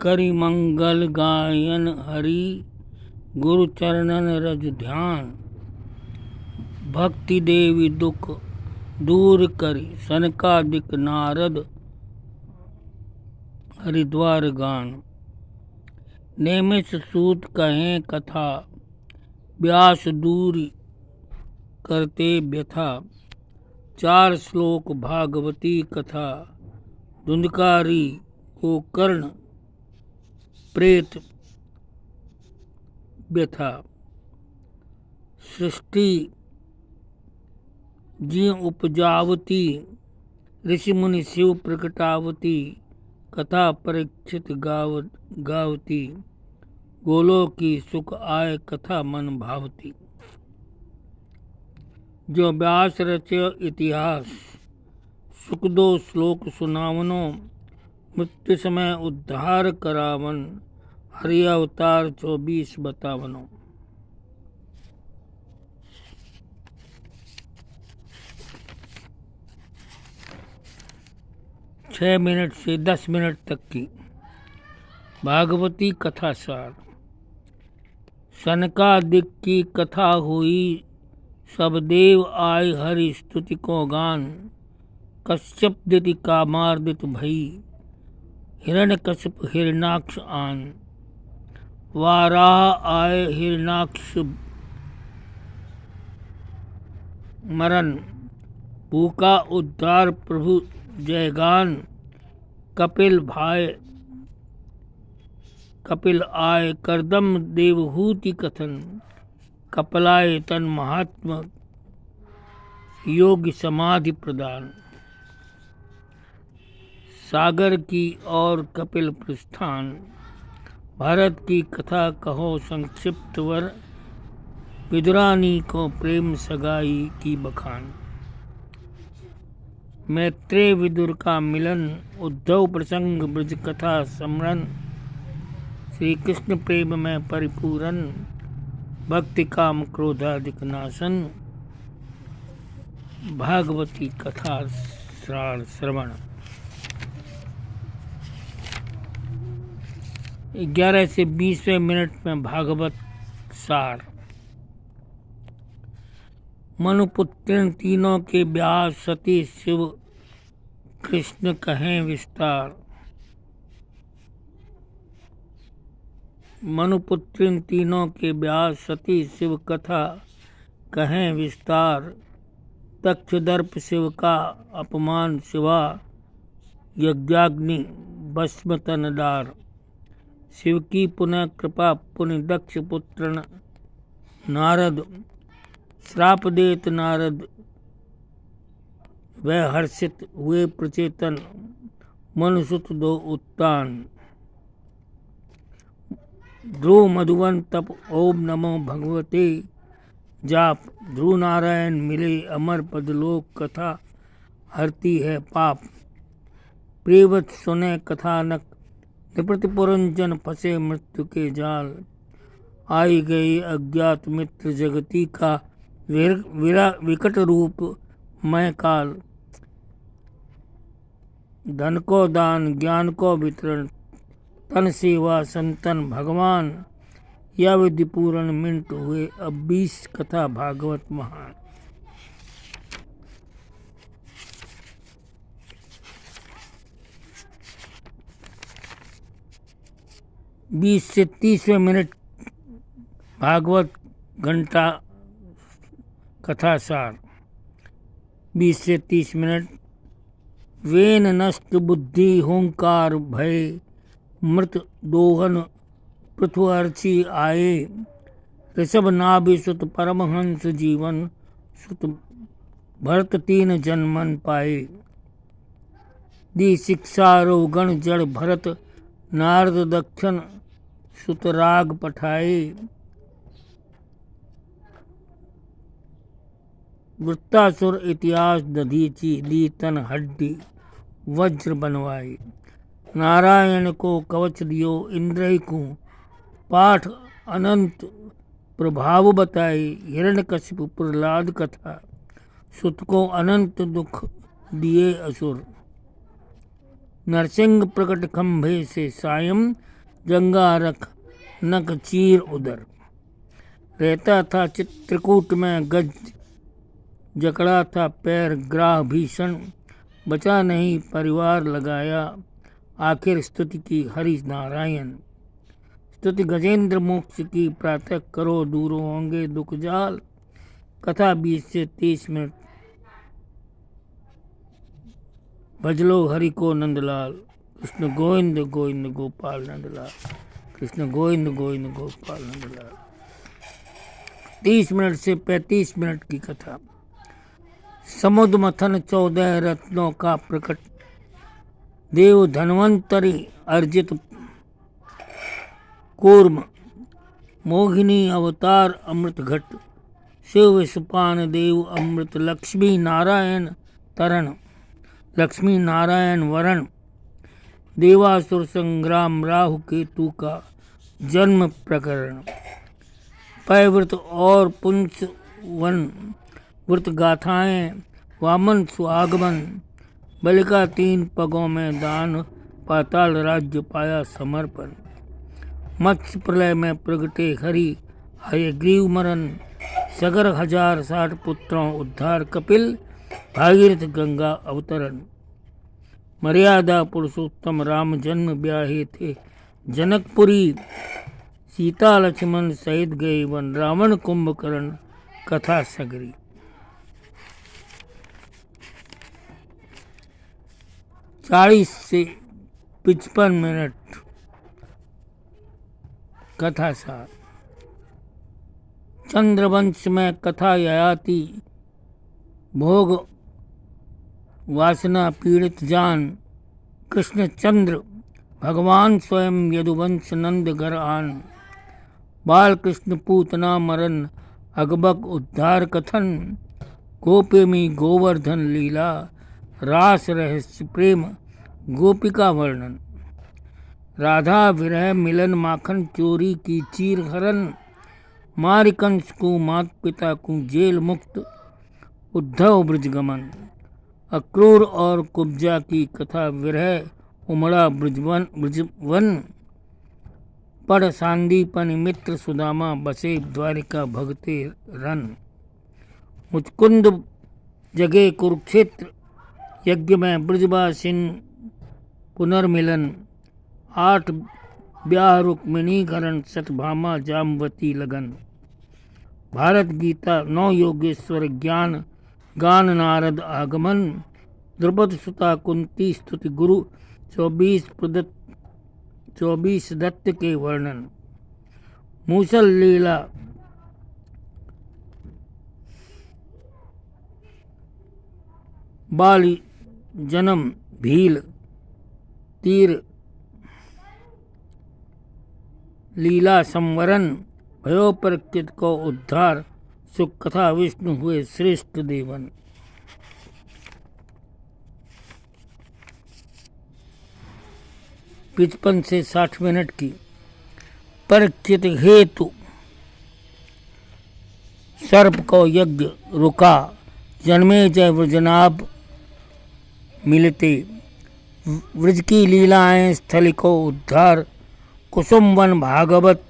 करि मंगल गायन हरि गुरु चरणन रज ध्यान। भक्ति देवी दुख दूर करी सनकादिक नारद हरिद्वार गान। नेमिष सूत कहें कथा व्यास दूरी करते व्यथा। 4 श्लोक भागवती कथा धुंधकारी को कर्ण प्रेत व्यथा। सृष्टि जी उपजावती ऋषि मुनि शिव प्रकटावती। कथा परीक्षित गावती गोलोक की सुख आय कथा मन भावती। जो व्यास रचय इतिहास सुख 2 श्लोक सुनावनो। मृत्यु समय उद्धार करावन हरि अवतार 24 बतावनो। छः मिनट से 10 मिनट तक की भागवती कथा सार। सनकादिक की कथा हुई सब देव आय हरि स्तुति को गान। कश्यप दिति कामार्दित भई हिरण्यकशिप हिरणाक्ष आन। वाराह आय हिरणाक्ष मरण भूखा उद्धार प्रभु जयगान। कपिल आय करदम देवहूति कथन। कपिलाय तन महात्मा योग समाधि प्रदान। सागर की ओर कपिल प्रस्थान। भारत की कथा कहो संक्षिप्त वर। विदुरानी को प्रेम सगाई की बखान। मैत्रेय विदुर का मिलन उद्धव प्रसंग ब्रज कथा स्मरण। श्री कृष्ण प्रेम में परिपूरन भक्ति काम क्रोधादिक नाशन। भागवती कथा सार श्रवण। 11 से 20वें मिनट में भागवत सार। मनुपुत्र तीनों के व्यास सती शिव कृष्ण कहें विस्तार। मनुपुत्र तीनों के व्यास सती शिव कथा कहें विस्तार। तक्षदर्प शिव का अपमान शिवा यज्ञाग्नि भस्म तनदार। शिव की पुनः कृपा पुनि दक्ष पुत्र नारद। श्राप देत नारद वह हर्षित हुए प्रचेतन। मनुसुत 2 उत्तान। ध्रुव मधुवन तप ओम नमो भगवते जाप। ध्रुव नारायण मिले अमर पदलोक कथा हरती है पाप। प्रियवत सुने कथानक निपृति पुरंजन फंसे मृत्यु के जाल। आई गई अज्ञात मित्र जगती का विकट रूप मैं काल। धन को दान ज्ञान को वितरण तन सेवा संतन भगवान। या विधि पूर्ण मिनट हुए अब 20 कथा भागवत महान। 20 से 30वें मिनट भागवत घंटा कथा सार। 20 से 30 मिनट। वेन नष्ट बुद्धि होंकार भय मृत दोहन पृथुअर्ची आए। ऋषभ नाभि सुत परमहंस जीवन सुत भरत 3 जन्मन पाए। दी शिक्षा रोगण जड़ भरत नारद दक्षिण सुत राग पठाए। वृत्तासुर इतिहास दधीची दी तन हड्डी वज्र बनवाई। नारायण को कवच दियो इंद्र को पाठ अनंत प्रभाव बताई। हिरण्यकशिपु प्रहलाद कथा सुत को अनंत दुख दिए असुर। नरसिंह प्रकट खंभे से सायं जंगा रख नक चीर उदर। रहता था चित्रकूट में गज, जकड़ा था पैर ग्राह भीषण। बचा नहीं परिवार लगाया, आखिर स्तुति की हरि नारायण। स्तुति गजेंद्र मोक्ष की प्रातः करो, दूर होंगे दुख जाल। कथा 20 से 30 मिनट। भजलो हरि को नंदलाल, कृष्ण गोविंद गोविंद गोपाल नंदलाल, कृष्ण गोविंद गोविंद गोपाल नंदलाल। 30 मिनट से 35 मिनट की कथा। समुद्र मथन 14 रत्नों का प्रकट, देव धन्वंतरि अर्जित कूर्म। मोहिनी अवतार अमृत घट, शिव विषपान देव अमृत। लक्ष्मी नारायण तरण, लक्ष्मी नारायण वरण। देवासुर संग्राम, राहु केतु का जन्म प्रकरण। पैव्रत और पुंस वन व्रत गाथाएं, वामन स्वागमन। बलि का 3 पगों में दान, पाताल राज्य पाया समर्पण। मत्स्य प्रलय में प्रगटे हरि, हयग्रीव मरण। सगर 1060 पुत्रों उद्धार, कपिल भागीरथ गंगा अवतरण। मर्यादा पुरुषोत्तम राम जन्म ब्याहे थे जनकपुरी। सीता लक्ष्मण सहित गए वन, रावण कुंभकर्ण कथा सगरी। 40 से 55 मिनट कथा सार। चंद्रवंश में कथा ययाति, भोग वासना पीड़ित जान। कृष्ण चंद्र भगवान स्वयं यदुवंश नंद घर आन। बाल कृष्ण पूतना मरण, अगबक उद्धार कथन। गोपेमी गोवर्धन लीला, रास रहस्य प्रेम गोपिका वर्णन। राधा विरह मिलन, माखन चोरी की चीर हरण। मारि कंस को मात पिता को जेल मुक्त, उद्धव ब्रज गमन। अक्रूर और कुब्जा की कथा विरह, उमड़ा ब्रजवन। पढ़ सांदीपन मित्र सुदामा, बसे द्वारिका भगते रन। मुचकुंद जगे कुरुक्षेत्र, यज्ञ में ब्रजवासिन पुनर्मिलन। 8 ब्याह रुक्मिणीकरण, सतभामा जामवती लगन। भारत गीता 9 योगेश्वर ज्ञान, गान नारद आगमन। द्रुपद सुता कुंती स्तुति गुरु, 24 दत्त के वर्णन। मूसल लीला बाली जन्म भील। तीर लीला संवरण, भयो प्रकृत को उद्धार। सुख कथा विष्णु हुए श्रेष्ठ देवन। पचपन से 60 मिनट की। परीक्षित हेतु सर्प को यज्ञ रुका, जन्मे जय व्रजनाभ मिलते। व्रज की लीलाएं स्थल को उद्धार, कुसुम वन भागवत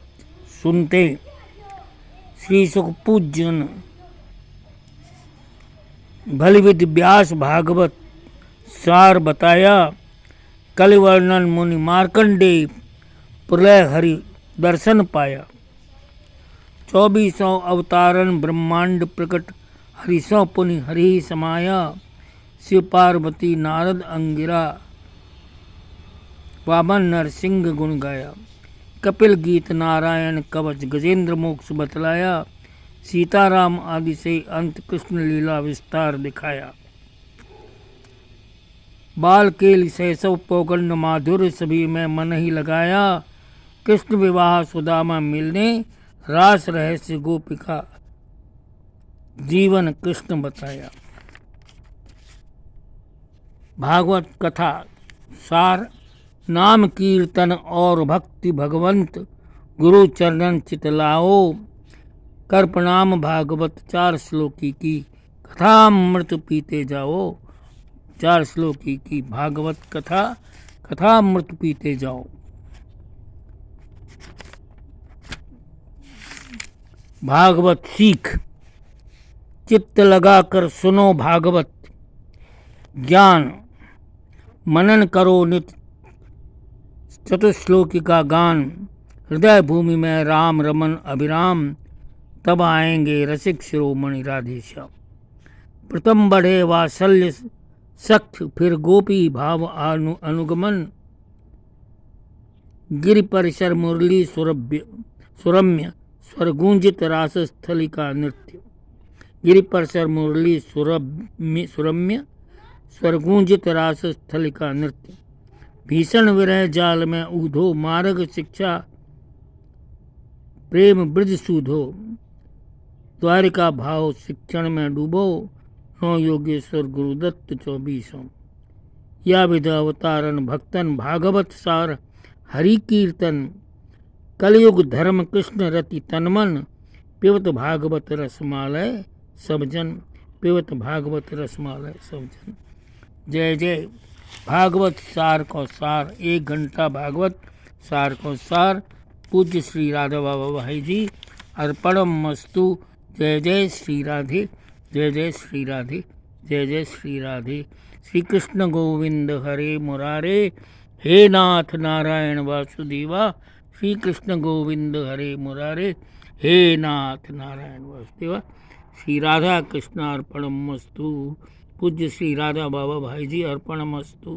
सुनते। श्री सुख पूजन भलविद व्यास भागवत सार बताया। कलिवर्णन मुनि मार्कंडेय, प्रलय हरि दर्शन पाया। 24 अवतारण ब्रह्मांड प्रकट, हरिसों पुनि हरि समाया। शिव पार्वती नारद अंगिरा, वामन नरसिंह गुण गाया। कपिल गीत नारायण कवच, गजेंद्र मोक्ष बतलाया। सीताराम आदि से अंत कृष्ण लीला विस्तार दिखाया। बाल केल शैशव पौगंड माधुर्य, सभी में मन ही लगाया। कृष्ण विवाह सुदामा मिलने, रास रहस्य गोपिका जीवन कृष्ण बताया। भागवत कथा सार। नाम कीर्तन और भक्ति भगवंत, गुरु चरणन चितलाओ। कर प्रणाम भागवत 4 श्लोकी की, कथामृत पीते जाओ। 4 श्लोकी की भागवत कथा, कथामृत पीते जाओ। भागवत सीख, चित्त लगाकर सुनो भागवत, ज्ञान मनन करो नित्य चतुश्लोकी का गान, हृदय भूमि में राम रमन अभिराम, तब आएंगे रसिक शिरोमणि राधेश्याम। प्रथम बढ़े वात्सल्य सख्त, फिर गोपी भाव अनुगमन, गिरि परिसर मुरली सुरम्य, स्वरगूंजित रास स्थली का नृत्य। गिरि परिसर मुरली सुरम्य, स्वरगूंजित रास स्थली का नृत्य। भीषण विरह जाल में ऊधो, मार्ग शिक्षा प्रेम ब्रज सूधो, द्वारिका भाव शिक्षण में डूबो, नौ योगेश्वर गुरुदत्त 24। या विध अवतारण भक्तन, भागवत सार हरि कीर्तन, कलयुग धर्म कृष्ण रति तनमन, पिबत भागवत रसमालय सब जन, पिबत भागवत रसमालय सब जन। जय जय भागवत सार को सार, 1 घंटा भागवत सार को सार, पूज्य श्री राधा बाबा भाई जी अर्पणम मस्तु। जय जय श्री राधे, जय जय श्री राधे, जय जय श्री राधे। श्री कृष्ण गोविंद हरे मुरारे, हे नाथ नारायण वासुदेवा। श्री कृष्ण गोविंद हरे मुरारे, हे नाथ नारायण वासुदेवा। श्री राधा कृष्ण अर्पणम मस्तु। पूज्य श्री राधा बाबा भाई जी अर्पणम मस्तु।